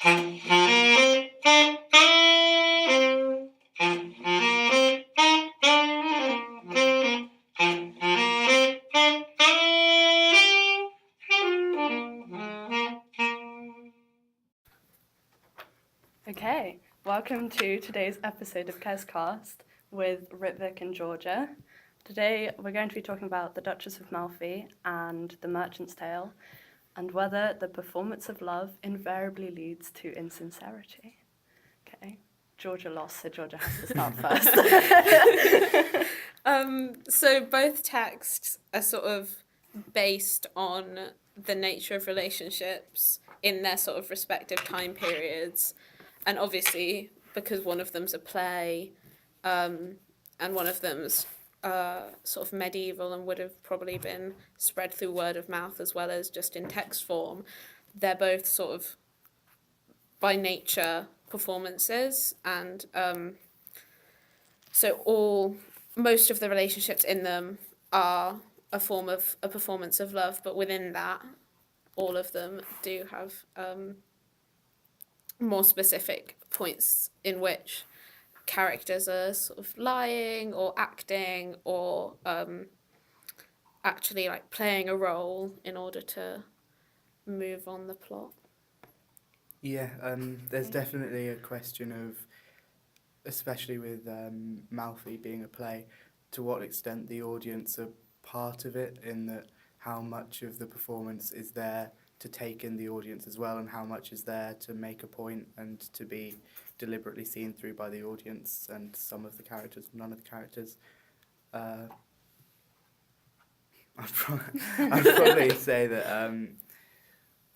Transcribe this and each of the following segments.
Okay, welcome to today's episode of Kescast with Ritvick and Georgia. Today we're going to be talking about the Duchess of Malfi and the Merchant's Tale, and whether the performance of love invariably leads to insincerity. Okay, Georgia lost, so Georgia has to start first. So both texts are sort of based on the nature of relationships in their sort of respective time periods. And obviously, because one of them's a play, and one of them's sort of medieval and would have probably been spread through word of mouth as well as just in text form, they're both sort of by nature performances, and so most of the relationships in them are a form of a performance of love, but within that, all of them do have more specific points in which characters are sort of lying or acting or actually like playing a role in order to move on the plot. Yeah, there's definitely a question of, especially with Malfi being a play, to what extent the audience are part of it, in that how much of the performance is there to take in the audience as well, and how much is there to make a point and to be deliberately seen through by the audience and some of the characters, none of the characters. I'd probably say that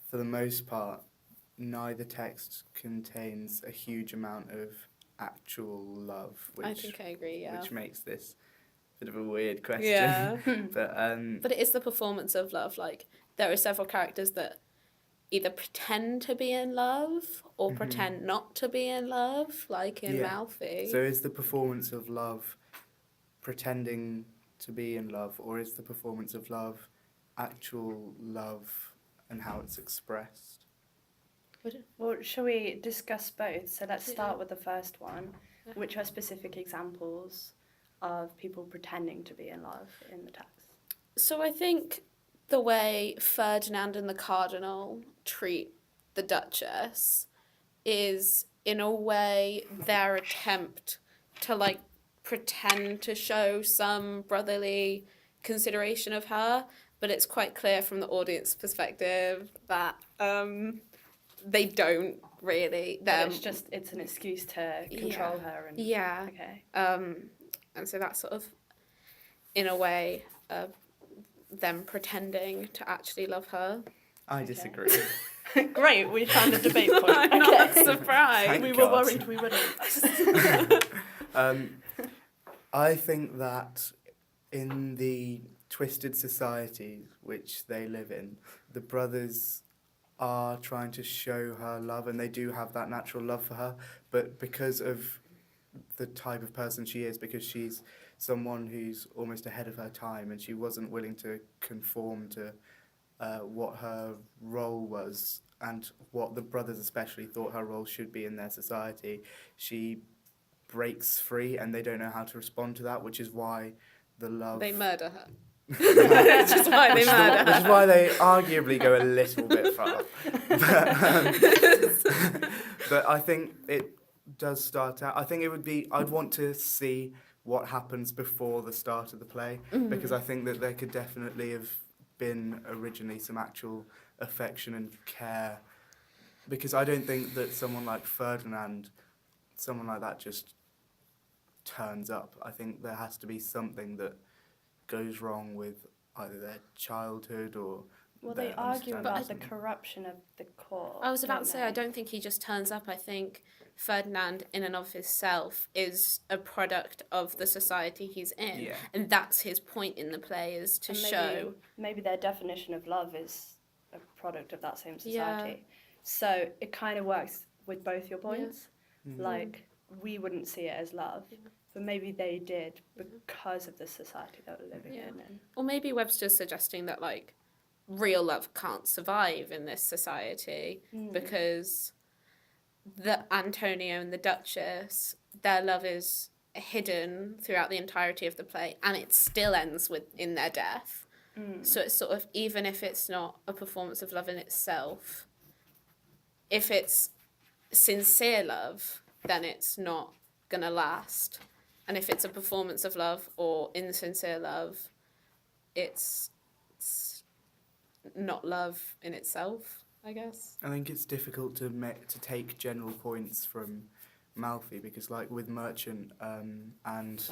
for the most part, neither text contains a huge amount of actual love, which I think I agree, yeah. which makes this a bit of a weird question. Yeah. But it is the performance of love. Like, there are several characters that either pretend to be in love or pretend not to be in love, like in Malfi. So is the performance of love pretending to be in love, or is the performance of love actual love and how it's expressed? Well, shall we discuss both? So let's start with the first one, which are specific examples of people pretending to be in love in the text. So I think the way Ferdinand and the Cardinal treat the Duchess is, in a way, their attempt to, like, pretend to show some brotherly consideration of her, but it's quite clear from the audience perspective that they don't really. It's an excuse to control her. And yeah. Okay. And so that's sort of, in a way, them pretending to actually love her. I disagree. Great, we found a debate point. I'm not surprised. Thank we God. were worried we wouldn't. I think that in the twisted society which they live in, the brothers are trying to show her love, and they do have that natural love for her, but because of the type of person she is, because she's someone who's almost ahead of her time and she wasn't willing to conform to what her role was and what the brothers especially thought her role should be in their society, she breaks free and they don't know how to respond to that, which is why the love... They murder her. Which is why they murder her. Which is why they arguably go a little bit far. But I think it does start out... I think it would be... I'd want to see what happens before the start of the play, because I think that there could definitely have been originally some actual affection and care, because I don't think that someone like Ferdinand, someone like that just turns up. I think there has to be something that goes wrong with either their childhood or... Well, they argue about the corruption of the court. I was about to say, I don't think he just turns up. I think Ferdinand, in and of himself, is a product of the society he's in. Yeah. And that's his point in the play, is to show... Maybe their definition of love is a product of that same society. Yeah. So it kind of works with both your points. Yeah. Like, we wouldn't see it as love, but maybe they did because of the society that we're living in. Or maybe Webster's suggesting that, like, real love can't survive in this society because the Antonio and the Duchess, their love is hidden throughout the entirety of the play, and it still ends in their death. So it's sort of, even if it's not a performance of love in itself, if it's sincere love, then it's not gonna last. And if it's a performance of love or insincere love, it's not love in itself, I guess. I think it's difficult to take general points from Malfi because, like with Merchant, and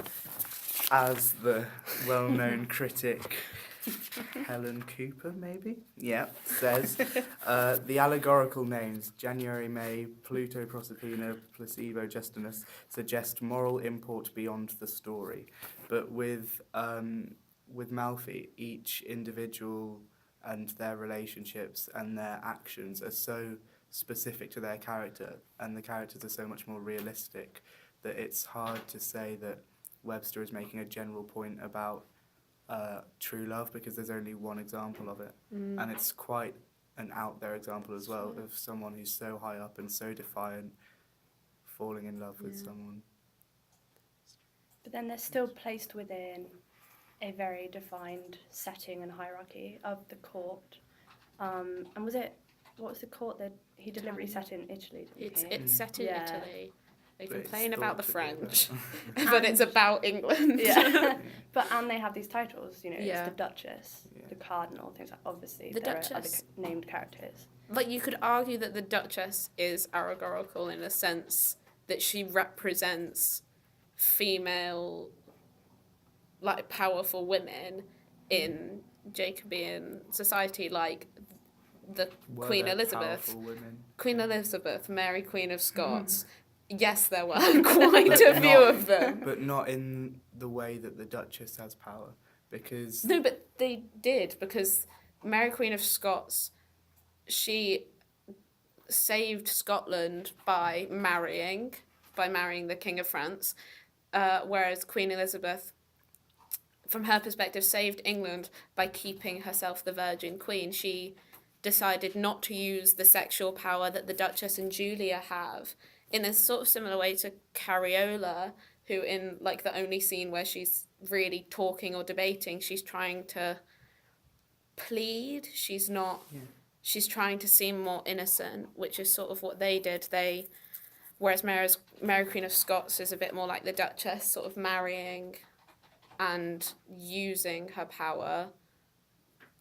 as the well-known critic Helen Cooper, maybe, says, the allegorical names January, May, Pluto, Proserpina, Placebo, Justinus suggest moral import beyond the story, but with Malfi, each individual and their relationships and their actions are so specific to their character, and the characters are so much more realistic that it's hard to say that Webster is making a general point about true love because there's only one example of it, and it's quite an out there example as well of someone who's so high up and so defiant falling in love with someone. But then they're still placed within a very defined setting and hierarchy of the court. And what was the court that he deliberately set in Italy? It's set in Yeah. Italy. They But it's complain about the thought to be French, about- but it's about England. Yeah. And they have these titles, Yeah. it's the Duchess, Yeah. the Cardinal, things like obviously The there are other Duchess. named characters. Like, you could argue that the Duchess is allegorical in a sense that she represents female, like, powerful women in Jacobean society, like the Were Queen there Elizabeth. powerful women? Queen Elizabeth, Mary Queen of Scots. Yes, there were quite a few of them. But not in the way that the Duchess has power, because No, but they did, because Mary Queen of Scots, she saved Scotland by marrying the King of France, whereas Queen Elizabeth, from her perspective, saved England by keeping herself the Virgin Queen. She decided not to use the sexual power that the Duchess and Julia have, in a sort of similar way to Cariola, who in like the only scene where she's really talking or debating, she's trying to plead. She's not. Yeah. She's trying to seem more innocent, which is sort of what they did. Whereas Mary Queen of Scots is a bit more like the Duchess, sort of marrying and using her power.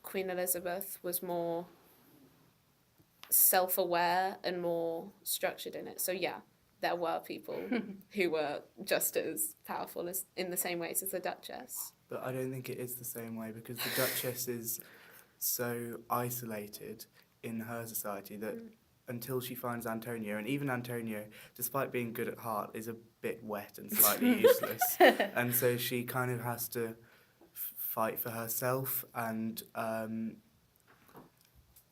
Queen Elizabeth was more self-aware and more structured in it. So yeah, there were people who were just as powerful as in the same ways as the Duchess. But I don't think it is the same way because the Duchess is so isolated in her society that until she finds Antonio, and even Antonio, despite being good at heart, is a bit wet and slightly useless. And so she kind of has to fight for herself, and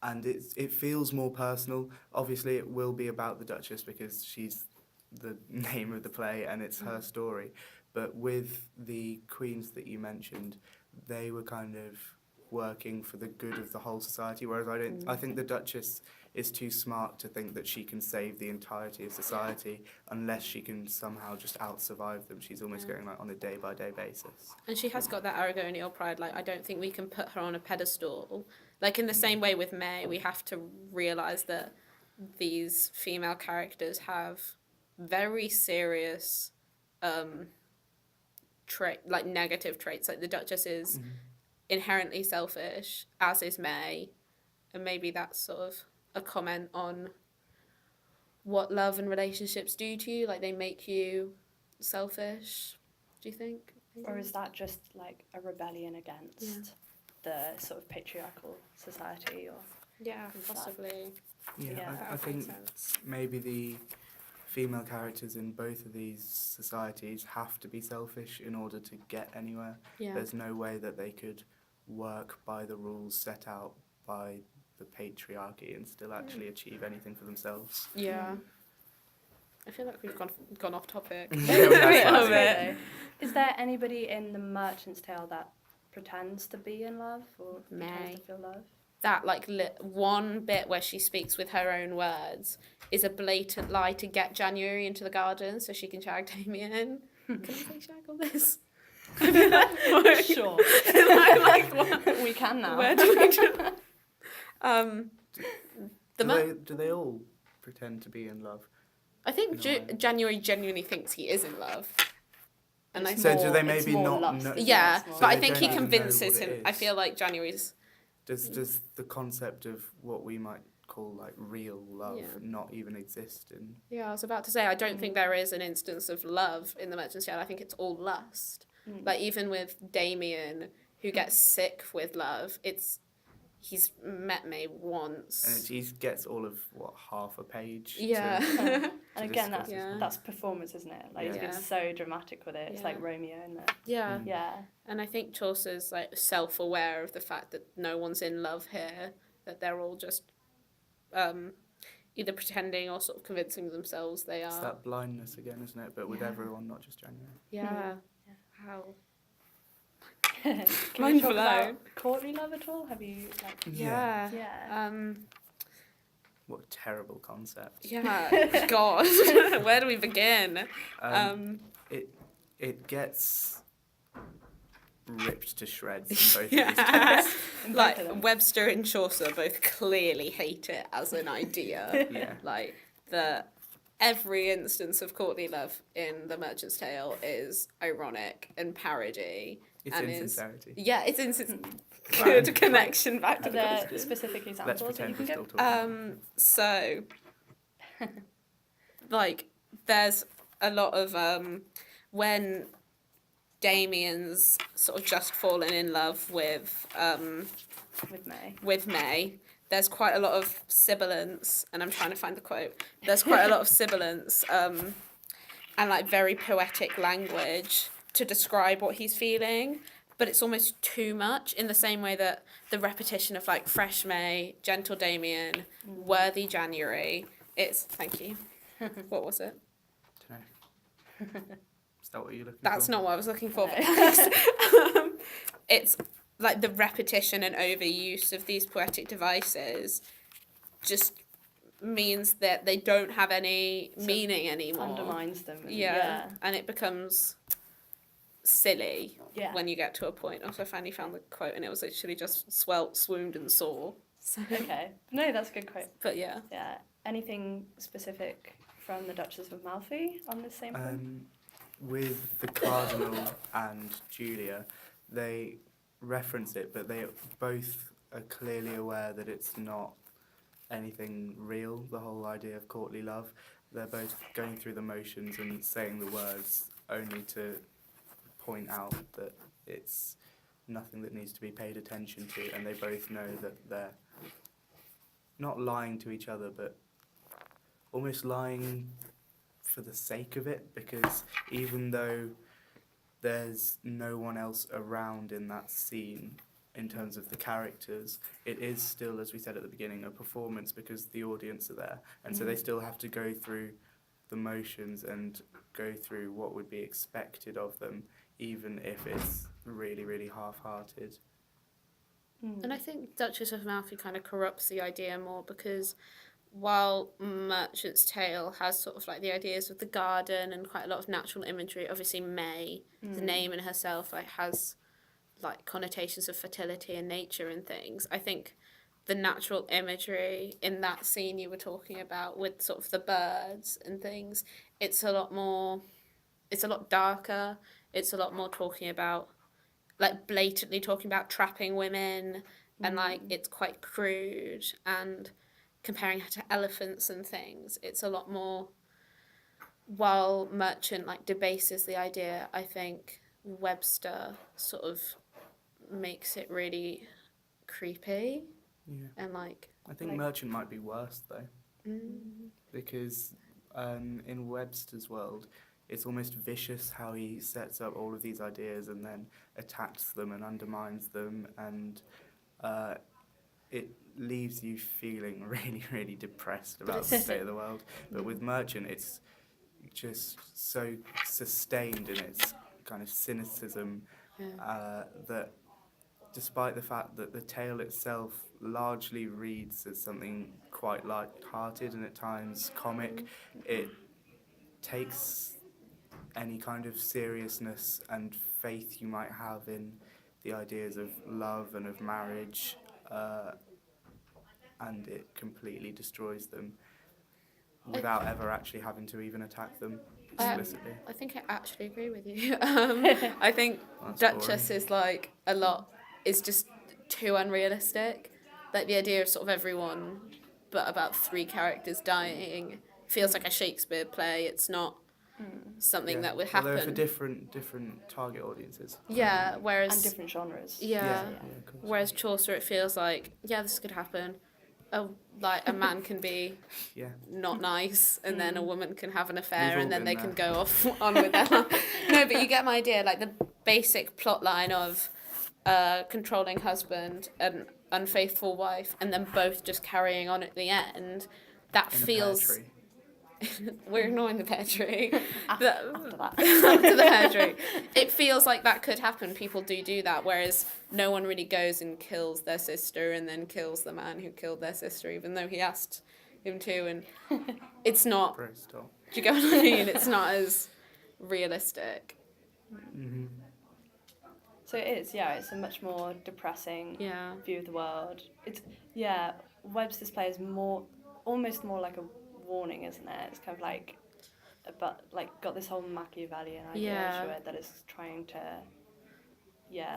it feels more personal. Obviously, it will be about the Duchess because she's the name of the play and it's her story. But with the queens that you mentioned, they were kind of working for the good of the whole society, whereas I think the Duchess is too smart to think that she can save the entirety of society unless she can somehow just out-survive them. She's almost going like on a day-by-day basis. And she has got that aragonial pride. Like, I don't think we can put her on a pedestal. Like, in the same way with May, we have to realise that these female characters have very serious negative traits. Like, the Duchess is inherently selfish, as is May, and maybe that's sort of a comment on what love and relationships do to you. Like, they make you selfish, do you think? Or is that just like a rebellion against the sort of patriarchal society? Or Yeah, Is that- possibly. Yeah, Yeah, I that think makes sense. maybe the female characters in both of these societies have to be selfish in order to get anywhere. Yeah. There's no way that they could work by the rules set out by the patriarchy and still actually achieve anything for themselves. Yeah. I feel like we've gone off topic. Yeah, that's A fine. bit. Is there anybody in The Merchant's Tale that pretends to be in love or May. pretends to feel love? that like one bit where she speaks with her own words is a blatant lie to get January into the garden so she can shag Damien. Can I say shag on this? Sure. Like, what? We can now. Where do we do that? Do they all pretend to be in love? I think in a way? January genuinely thinks he is in love. And I It's So think, do they more- it's maybe more not lust, know- isn't it? yeah, It's more- but I they think don't he even know convinces what it him. I is. feel like January's. Does the concept of what we might call like real love Yeah. not even exist in? Yeah, I was about to say, I don't think there is an instance of love in the Merchant's Tale. I think it's all lust. Mm. Like, even with Damien, who gets sick with love, he's met May once. And he gets all of half a page. Yeah. And again, discuss his love. that's performance, isn't it? Like, he's Yeah. been so dramatic with it. It's like Yeah. Romeo, isn't it? Yeah. Yeah. And I think Chaucer's like self-aware of the fact that no one's in love here, that they're all just either pretending or sort of convincing themselves they It's are. that blindness again, isn't it? But with Yeah. everyone, not just January. Yeah. Yeah. How? Can Mind we talk blown. about courtly love at all? Have you like? Yeah. Yeah. What a terrible concept. Yeah. God. Where do we begin? It gets ripped to shreds in both of these Yeah. texts. In both Like of them. Webster and Chaucer both clearly hate it as an idea. Yeah. Like every instance of courtly love in The Merchant's Tale is ironic and parody. It's and insincerity. Yeah, it's good connection back to Are the there question. specific Let's examples that you pretend can we're still give? talking. So, like, there's a lot of when Damien's sort of just fallen in love with With May. May. There's quite a lot of sibilance, and I'm trying to find the quote. There's quite a lot of sibilance and like very poetic language to describe what he's feeling, but it's almost too much in the same way that the repetition of like fresh May, gentle Damien, worthy January. Thank you. What was it? Dunno. Is that what you're looking That's for? not what I was looking for. No. But thanks. It's like the repetition and overuse of these poetic devices just means that they don't have any So meaning anymore. Undermines them. And, Yeah. And it becomes silly Yeah. when you get to a point. Also, I finally found the quote, and it was literally just swelt, swooned, and saw. So, Okay. No, that's a good quote. but yeah. Yeah. Anything specific from the Duchess of Malfi on this same point? With the Cardinal and Julia, they reference it, but they both are clearly aware that it's not anything real, the whole idea of courtly love. They're both going through the motions and saying the words only to point out that it's nothing that needs to be paid attention to, and they both know that they're not lying to each other, but almost lying for the sake of it, because even though there's no one else around in that scene in terms of the characters, it is still, as we said at the beginning, a performance because the audience are there, and so they still have to go through the motions and go through what would be expected of them, even if it's really, really half-hearted. And I think Duchess of Malfi kind of corrupts the idea more because while Merchant's Tale has sort of like the ideas of the garden and quite a lot of natural imagery, obviously May, the name in herself, like has like connotations of fertility and nature and things. I think the natural imagery in that scene you were talking about with sort of the birds and things, it's a lot darker. It's a lot more talking about, like blatantly talking about trapping women, and like it's quite crude, and comparing her to elephants and things. It's a lot more, while Merchant like debases the idea, I think Webster sort of makes it really creepy Yeah. and like I think Like- Merchant might be worse, though, because in Webster's world, it's almost vicious how he sets up all of these ideas and then attacks them and undermines them, and it leaves you feeling really, really depressed about the state of the world. But with Merchant, it's just so sustained in its kind of cynicism that despite the fact that the tale itself largely reads as something quite light-hearted and at times comic, it takes any kind of seriousness and faith you might have in the ideas of love and of marriage, and it completely destroys them without ever actually having to even attack them explicitly. I think I actually agree with you. I think That's Duchess is like is just too unrealistic. Like the idea of sort of everyone, but about 3 characters dying, feels like a Shakespeare play. It's not something that would happen. Although for different target audiences. Yeah, whereas And different genres. Yeah. Of course. Whereas Chaucer, it feels like, yeah, this could happen. Like a man can be Yeah. not nice, and then a woman can have an affair, We've all and then been they can there. go off on with their life. No, but you get my idea. Like the basic plot line of controlling husband and unfaithful wife, and then both just carrying on at the end. That In a pear feels. tree. We're ignoring the pear tree. After that. After the pear tree. It feels like that could happen. People do that, whereas no one really goes and kills their sister and then kills the man who killed their sister, even though he asked him to. And it's not. Pro stop. Do you get what I mean? It's not as realistic. Mm-hmm. So it is, yeah, it's a much more depressing Yeah. view of the world. It's, yeah, Webb's display is almost more like a warning, isn't it? It's kind of like, got this whole Machiavellian idea Yeah. to it that is trying to,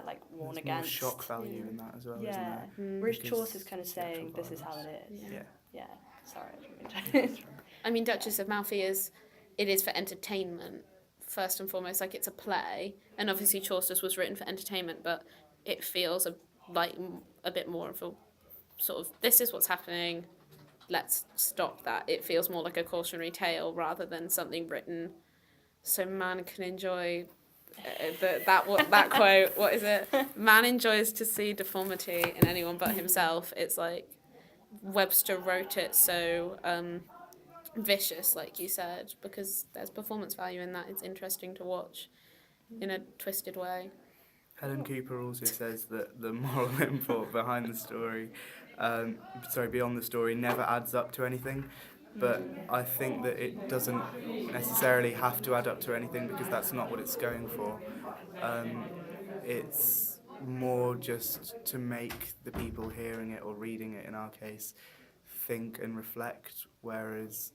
like warn There's more against. shock value in that as well, isn't Yeah, there? whereas Because Chaucer's kind of saying sexual this is how violence. it is. Yeah. Yeah. Yeah, sorry, I didn't mean to. I mean, Duchess of Malfi is for entertainment, first and foremost. Like, it's a play, and obviously Chaucer's was written for entertainment, but it feels like a bit more of a sort of, this is what's happening, let's stop that. It feels more like a cautionary tale rather than something written so man can enjoy that quote. What is it? Man enjoys to see deformity in anyone but himself. It's like Webster wrote it so vicious, like you said, because there's performance value in that. It's interesting to watch in a twisted way. Helen Cooper also says that the moral import behind the story, beyond the story, never adds up to anything. But I think that it doesn't necessarily have to add up to anything because that's not what it's going for. It's more just to make the people hearing it or reading it, in our case, think and reflect, whereas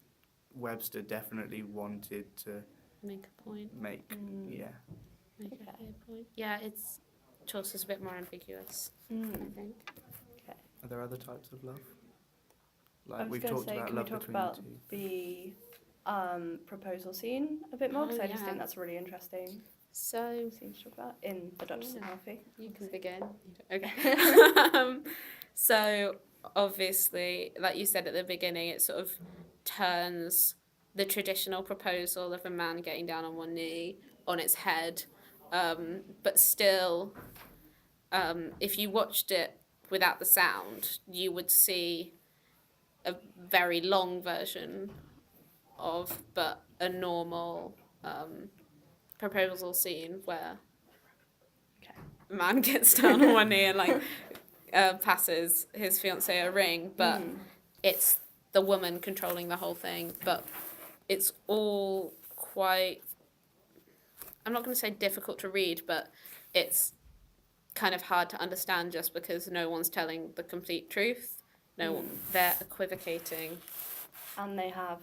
Webster definitely wanted to Make a point. make, Make a Okay. clear point. Yeah, it's Chaucer's a bit more ambiguous, I think. Are there other types of love? I Like was we've going to talked say, about can we love talk between about the two. the proposal scene a bit more? Because Oh, I just yeah. think that's a really interesting So scene to talk about in The Duchess of Yeah. Malfi. you can begin. Okay. So obviously, like you said at the beginning, it sort of turns the traditional proposal of a man getting down on one knee on its head. But still, if you watched it without the sound, you would see a very long version of, but a normal proposal scene where Okay. a man gets down on one knee and like passes his fiancée a ring, but it's the woman controlling the whole thing. But it's all quite, I'm not going to say difficult to read, but it's kind of hard to understand just because no one's telling the complete truth. They're equivocating. And they have,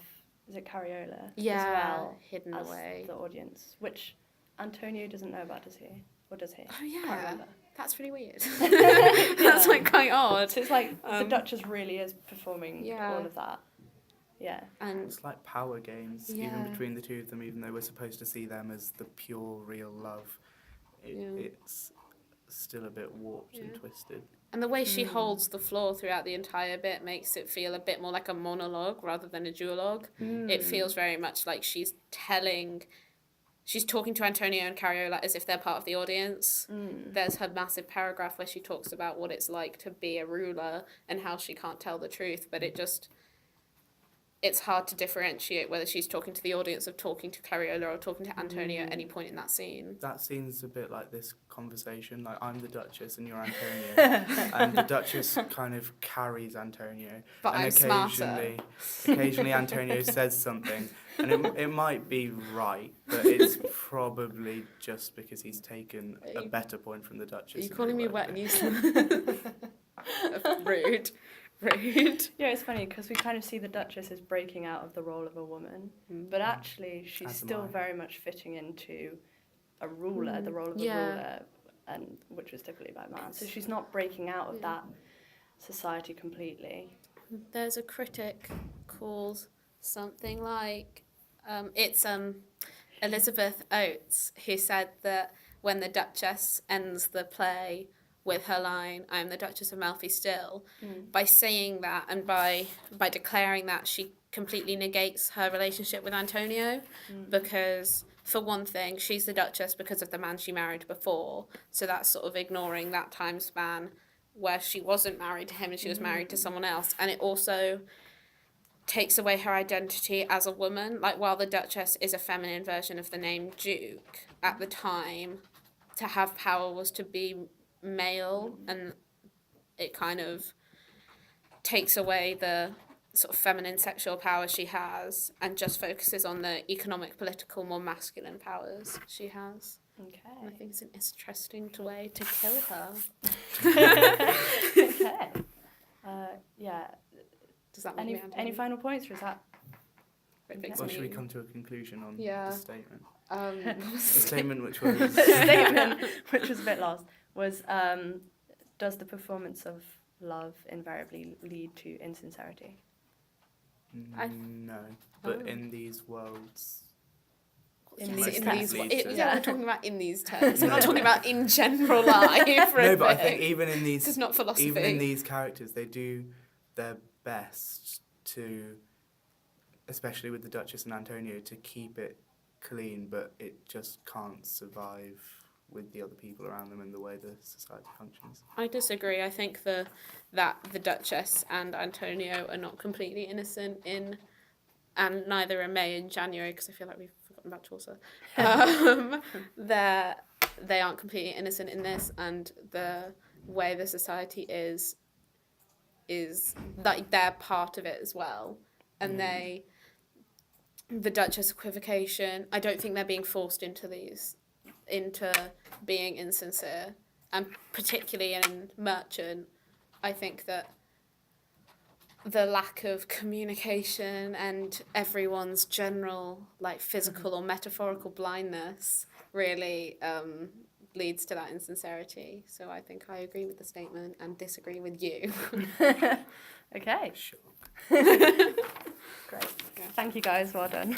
is it Cariola? Yeah, as well hidden as away. the audience, which Antonio doesn't know about, does he? Or does he? Oh Can't yeah, remember. that's really weird. That's like quite odd. So it's like the Duchess really is performing Yeah. all of that. Yeah. And It's like power games, Yeah. even between the two of them, even though we're supposed to see them as the pure, real love. It's still a bit warped and Yeah. twisted. And the way she holds the floor throughout the entire bit makes it feel a bit more like a monologue rather than a duologue. It feels very much like she's talking to Antonio and Cariola as if they're part of the audience. There's her massive paragraph where she talks about what it's like to be a ruler and how she can't tell the truth, but it just, it's hard to differentiate whether she's talking to the audience of talking to Clariola or talking to Antonio at any point in that scene. That scene's a bit like this conversation. Like, I'm the Duchess and you're Antonio, and the Duchess kind of carries Antonio. But and I'm smarter. Occasionally Antonio says something, and it might be right, but it's probably just because he's taken a better point from the Duchess. Are you and calling me reworked wet it. and useless? Rude. Rude. Yeah, it's funny because we kind of see the Duchess as breaking out of the role of a woman, but actually she's As am still I. very much fitting into a ruler, the role of a Yeah. ruler, and which was typically by man. So she's not breaking out of that society completely. There's a critic called something like it's Elizabeth Oates who said that when the Duchess ends the play with her line, "I'm the Duchess of Malfi still," by saying that and by declaring that, she completely negates her relationship with Antonio, because for one thing, she's the Duchess because of the man she married before, so that's sort of ignoring that time span where she wasn't married to him and she was married to someone else, and it also takes away her identity as a woman. Like, while the Duchess is a feminine version of the name Duke, at the time, to have power was to be male, and it kind of takes away the sort of feminine sexual power she has and just focuses on the economic, political, more masculine powers she has. And I Okay. think it's an interesting way to kill her. Okay. Yeah. Does that make me Any final points, or is that? Or should we come to a conclusion on Yeah. the statement? the The statement which was... statement, which was a bit lost, was does the performance of love invariably lead to insincerity? No, but in these worlds... In most these things terms. lead to- We're talking about in these terms. We're not talking about in general life. No, but I think even in this is these... not philosophy. Even in these characters, they do their best to, especially with the Duchess and Antonio, to keep it clean, but it just can't survive with the other people around them and the way the society functions. I disagree. I think that the Duchess and Antonio are not completely innocent in, and neither are May in January, because I feel like we've forgotten about Chaucer. They aren't completely innocent in this, and the way the society is like they're part of it as well, and the Duchess equivocation, I don't think they're being forced into being insincere, and particularly in Merchant, I think that the lack of communication and everyone's general like physical or metaphorical blindness really leads to that insincerity. So I think I agree with the statement and disagree with you. Okay. Sure. Great. Yeah. Thank you guys. Well done.